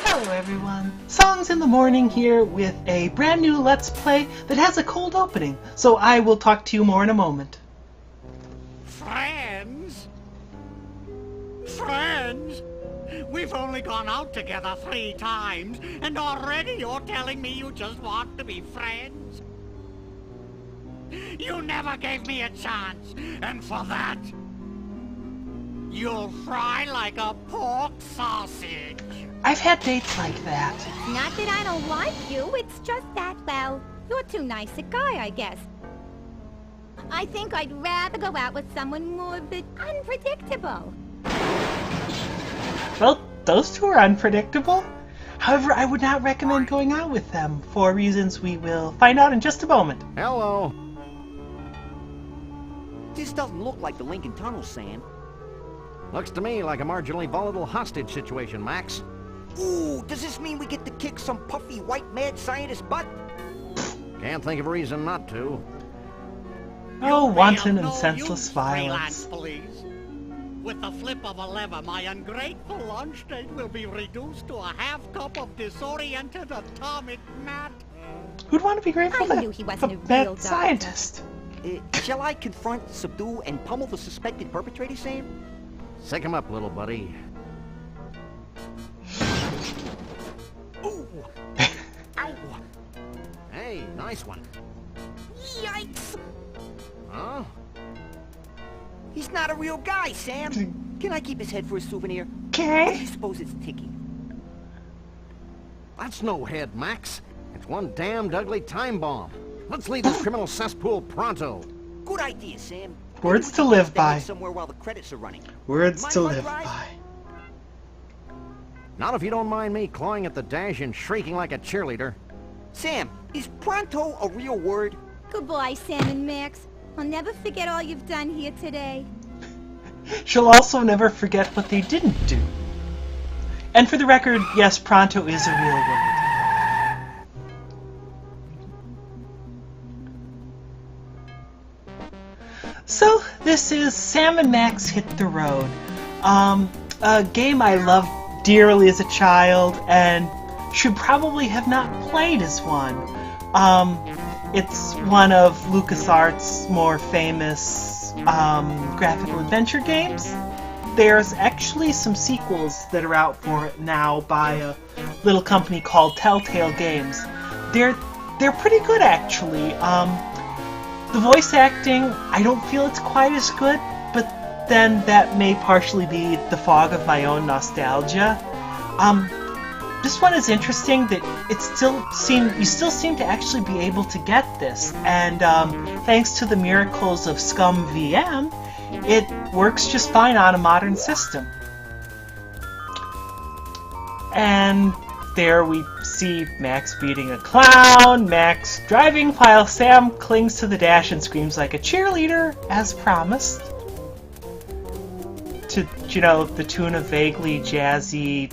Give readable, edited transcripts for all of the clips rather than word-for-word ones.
Hello everyone, Songs in the Morning here with a brand new Let's Play that has a cold opening, so I will talk to you more in a moment. Friends? Friends? We've only gone out together 3 times, and already you're telling me you just want to be friends? You never gave me a chance, and for that, you'll fry like a pork sausage. I've had dates like that. Not that I don't like you, it's just that, well, you're too nice a guy, I guess. I think I'd rather go out with someone more bit unpredictable. Well, those two are unpredictable. However, I would not recommend going out with them for reasons we will find out in just a moment. Hello. This doesn't look like the Lincoln Tunnel, Sam. Looks to me like a marginally volatile hostage situation, Max. Ooh, does this mean we get to kick some puffy white mad scientist butt? Can't think of a reason not to. Oh, You wanton feel and no senseless use, violence. freelance police. With the flip of a lever, my ungrateful lunch date will be reduced to a half cup of disoriented atomic matter. Who'd want to be grateful I to knew he wasn't a real mad doctor. scientist? Shall I confront, subdue, and pummel the suspected perpetrator, Sam? Sick him up, little buddy. Ooh! Ow! Hey, nice one. Yikes! Huh? He's not a real guy, Sam. Can I keep his head for a souvenir? Or do Okay. you suppose it's ticking? That's no head, Max. It's one damned ugly time bomb. Let's leave this criminal cesspool pronto. Good idea, Sam. Words Maybe to we can live stand by. somewhere while the credits are running. Words Mind to if I live drive? by. Not if you don't mind me clawing at the dash and shrieking like a cheerleader. Sam, is pronto a real word? Goodbye, Sam and Max. I'll never forget all you've done here today. She'll also never forget what they didn't do. And for the record, yes, pronto is a real word. So, this is Sam and Max Hit the Road. A game I loved dearly as a child and should probably have not played as one. It's one of LucasArts' more famous graphical adventure games. There's actually some sequels that are out for it now by a little company called Telltale Games. They're pretty good, actually. The voice acting, I don't feel it's quite as good, but then that may partially be the fog of my own nostalgia. This one is interesting that you still seem to actually be able to get this, and thanks to the miracles of Scum VM, it works just fine on a modern system. And there we see Max beating a clown, Max driving while Sam clings to the dash and screams like a cheerleader, as promised. To, the tune of vaguely jazzy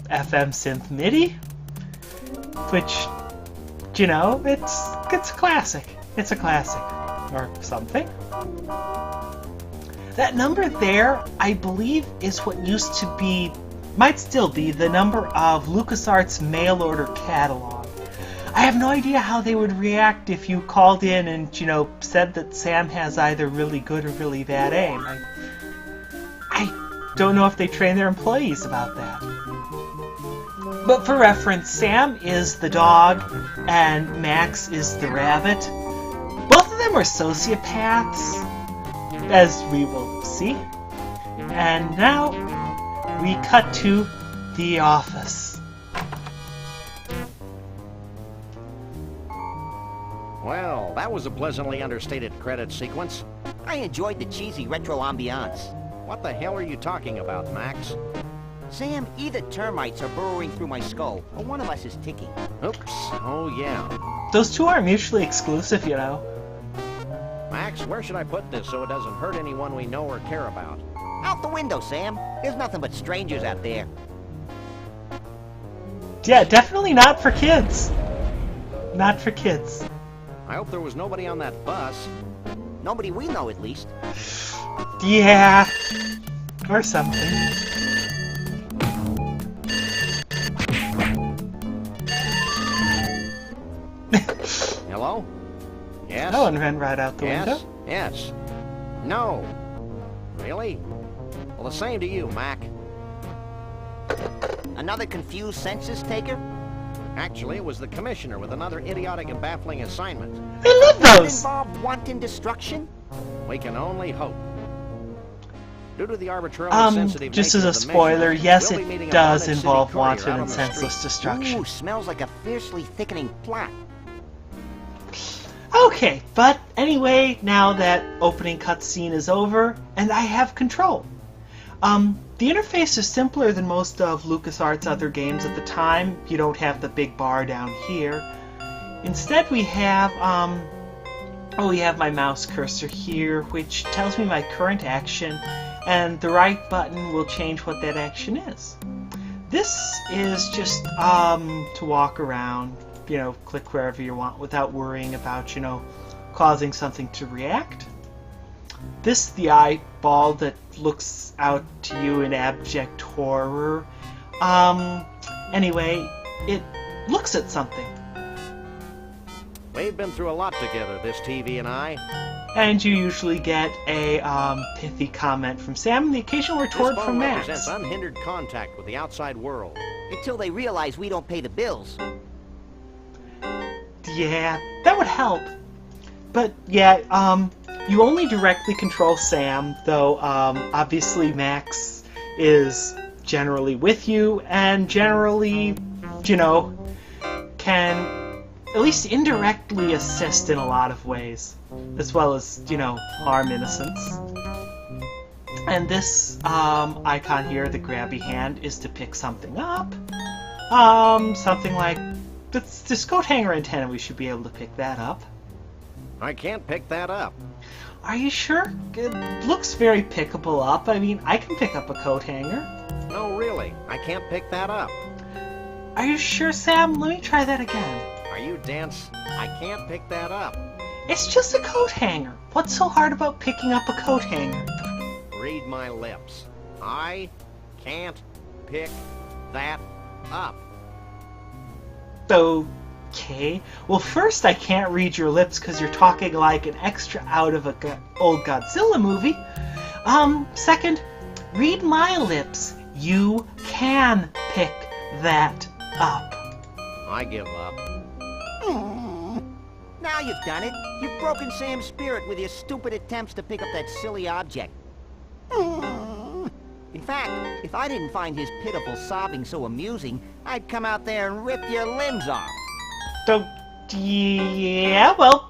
FM synth MIDI, which, it's a classic. It's a classic. Or something. That number there, I believe, is what used to be, might still be, the number of LucasArts mail order catalog. I have no idea how they would react if you called in and, said that Sam has either really good or really bad aim. I don't know if they train their employees about that. But for reference, Sam is the dog and Max is the rabbit. Both of them are sociopaths, as we will see. And now we cut to the office. Well, that was a pleasantly understated credit sequence. I enjoyed the cheesy retro ambiance. What the hell are you talking about, Max? Sam, either termites are burrowing through my skull, or one of us is ticking. Oops. Oh, yeah. Those two aren't mutually exclusive, Max, where should I put this so it doesn't hurt anyone we know or care about? Out the window, Sam. There's nothing but strangers out there. Yeah, definitely not for kids. Not for kids. I hope there was nobody on that bus. Nobody we know, at least. Yeah. Or something. Hello? Yes? Oh, and ran right out the Yes? window. Yes. No. Really? Well, the same to you, Mac. Another confused census taker? Actually, it was the commissioner with another idiotic and baffling assignment. I love those! Involved wanton destruction? We can only hope. Due to the arbitrarily sensitive just nature as a of the spoiler, measure, yes, we'll be it meeting a does wanted involve city courier wanton out and on the senseless street. destruction. Ooh, smells like a fiercely thickening plot. Okay, but anyway, now that opening cutscene is over, and I have control. The interface is simpler than most of LucasArts' other games at the time. You don't have the big bar down here. Instead, we have, we have my mouse cursor here, which tells me my current action, and the right button will change what that action is. This is just, to walk around, you know, click wherever you want without worrying about, you know, causing something to react. This, the eyeball that looks out to you in abject horror. Anyway, it looks at something. We've been through a lot together, this TV and I. And you usually get a pithy comment from Sam and the occasional retort This from phone Max. represents unhindered contact with the outside world. Until they realize we don't pay the bills. Yeah, that would help. But yeah, you only directly control Sam, though obviously Max is generally with you and generally, you know, can at least indirectly assist in a lot of ways, as well as, you know, harm innocents. And this icon here, the grabby hand, is to pick something up. Something like this coat hanger antenna. We should be able to pick that up. I can't pick that up. Are you sure? It looks very pickable up. I mean, I can pick up a coat hanger. No, really, I can't pick that up. Are you sure, Sam? Let me try that again. Are you dense? I can't pick that up. It's just a coat hanger. What's so hard about picking up a coat hanger? Read my lips. I can't pick that up. Okay. Well, first, I can't read your lips because you're talking like an extra out of a old Godzilla movie. Second, read my lips. You can pick that up. I give up. Now you've done it. You've broken Sam's spirit with your stupid attempts to pick up that silly object. In fact, if I didn't find his pitiful sobbing so amusing, I'd come out there and rip your limbs off. So, yeah, well,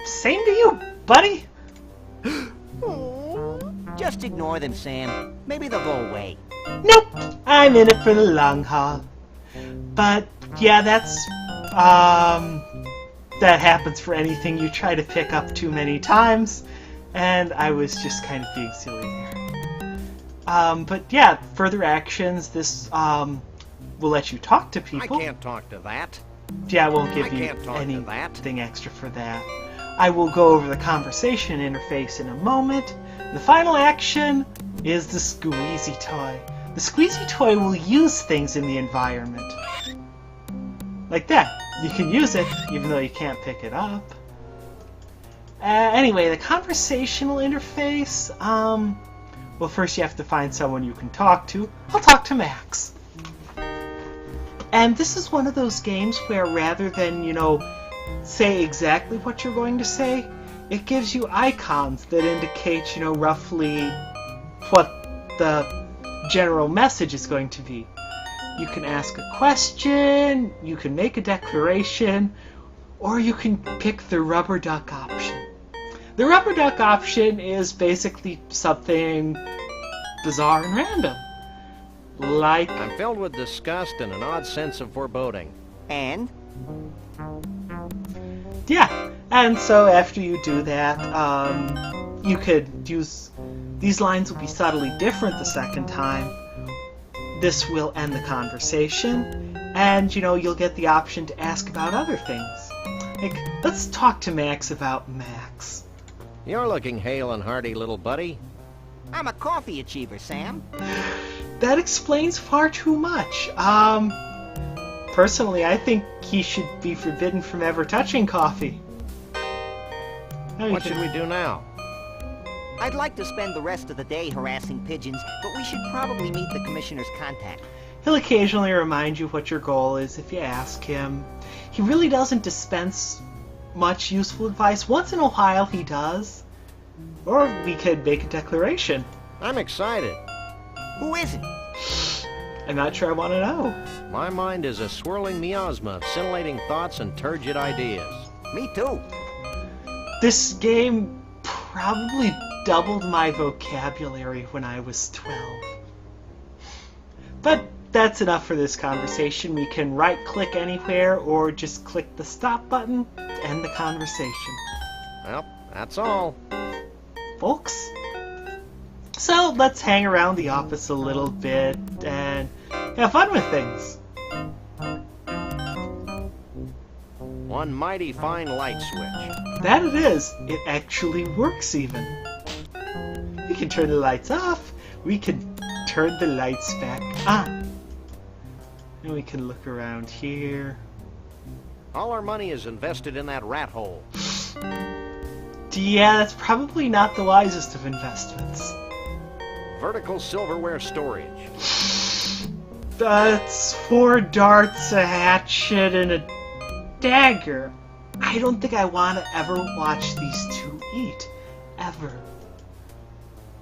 same to you, buddy. Just ignore them, Sam. Maybe they'll go away. Nope, I'm in it for the long haul. But, yeah, that's, that happens for anything you try to pick up too many times, and I was just kind of being silly there. But yeah, further actions, this, will let you talk to people. I can't talk to that. Yeah, I won't give I you can't talk to that. anything extra for that. I will go over the conversation interface in a moment. The final action is the squeezy toy. The squeezy toy will use things in the environment. Like that. You can use it, even though you can't pick it up. Anyway, the conversational interface, well, first you have to find someone you can talk to. I'll talk to Max. And this is one of those games where rather than, you know, say exactly what you're going to say, it gives you icons that indicate, you know, roughly what the general message is going to be. You can ask a question, you can make a declaration, or you can pick the rubber duck option. The rubber duck option is basically something bizarre and random. Like... I'm filled with disgust and an odd sense of foreboding. And? Yeah, and so after you do that, you could use... These lines will be subtly different the second time. This will end the conversation, and, you know, you'll get the option to ask about other things. Like, let's talk to Max about Max. You're looking hale and hearty, little buddy. I'm a coffee achiever, Sam. That explains far too much. Personally, I think he should be forbidden from ever touching coffee. What should we do now? I'd like to spend the rest of the day harassing pigeons, but we should probably meet the commissioner's contact. He'll occasionally remind you what your goal is if you ask him. He really doesn't dispense much useful advice. Once in a while he does. Or we could make a declaration. I'm excited. Who isn't? I'm not sure I want to know. My mind is a swirling miasma of scintillating thoughts and turgid ideas. Me too. This game probably doubled my vocabulary when I was 12. But that's enough for this conversation. We can right-click anywhere or just click the stop button to end the conversation. Well, that's all. Folks. So let's hang around the office a little bit and have fun with things. One mighty fine light switch. That it is. It actually works even. We can turn the lights off. We can turn the lights back on. And we can look around here. All our money is invested in that rat hole. Yeah, that's probably not the wisest of investments. Vertical silverware storage. That's 4 darts, a hatchet, and a dagger. I don't think I want to ever watch these two eat. Ever.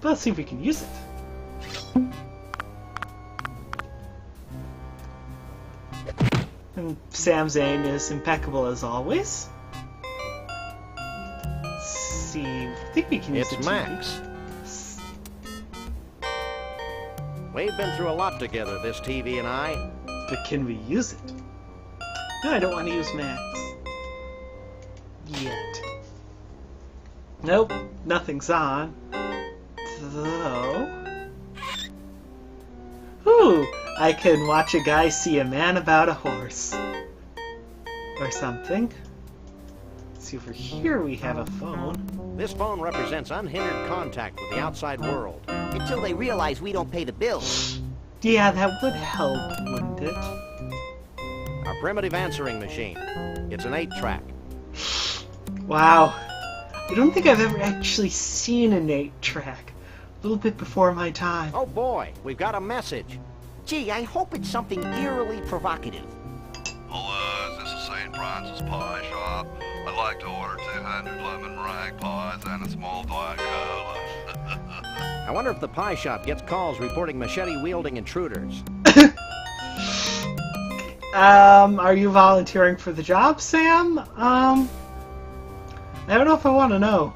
But let's see if we can use it. And Sam's aim is impeccable as always. Let's see. I think we can use It's the Max. We've been through a lot together, this TV and I. But can we use it? No, I don't want to use Max. Yet. Nope, nothing's on. Though. Ooh, I can watch a guy see a man about a horse. Or something. Let's see, over here we have a phone. This phone represents unhindered contact with the outside world. Until they realize we don't pay the bills. Yeah, that would help, wouldn't it? Our primitive answering machine. It's an 8-track. Wow. I don't think I've ever actually seen an 8-track. A little bit before my time. Oh boy, we've got a message. Gee, I hope it's something eerily provocative. Hello, this is St. Francis Pie Shop. I'd like to order 200 lemon meringue pies and a small Diet Cola. I wonder if the pie shop gets calls reporting machete-wielding intruders. Are you volunteering for the job, Sam? I don't know if I want to know.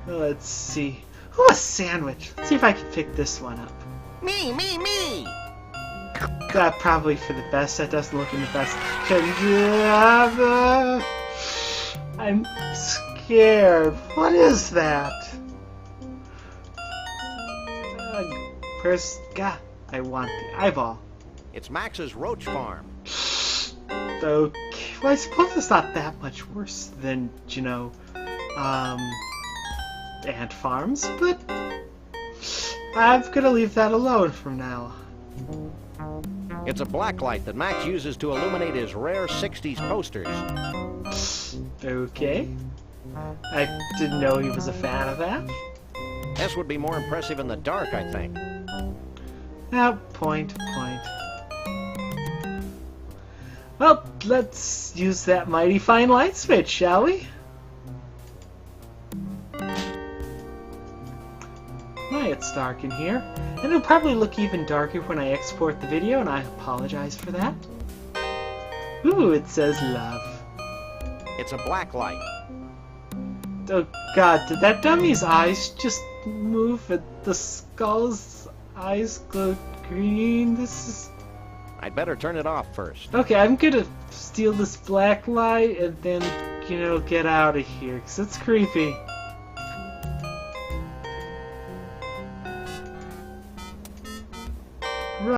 Let's see. Oh, a sandwich. Let's see if I can pick this one up. Me! That probably for the best. That doesn't look in the best. I'm scared. What is that? Where's... God, I want the eyeball. It's Max's roach farm. Okay. Well, I suppose it's not that much worse than, you know, ant farms, but I'm gonna leave that alone from now. It's a blacklight that Max uses to illuminate his rare 60s posters. Okay. I didn't know he was a fan of that. This would be more impressive in the dark, I think. Now, point. Well, let's use that mighty fine light switch, shall we? My, it's dark in here. And it'll probably look even darker when I export the video, and I apologize for that. Ooh, it says love. It's a blacklight. Oh god, did that dummy's eyes just move and the skull's eyes glow green? This is... I'd better turn it off first. Okay, I'm gonna steal this black light and then, you know, get out of here, because it's creepy.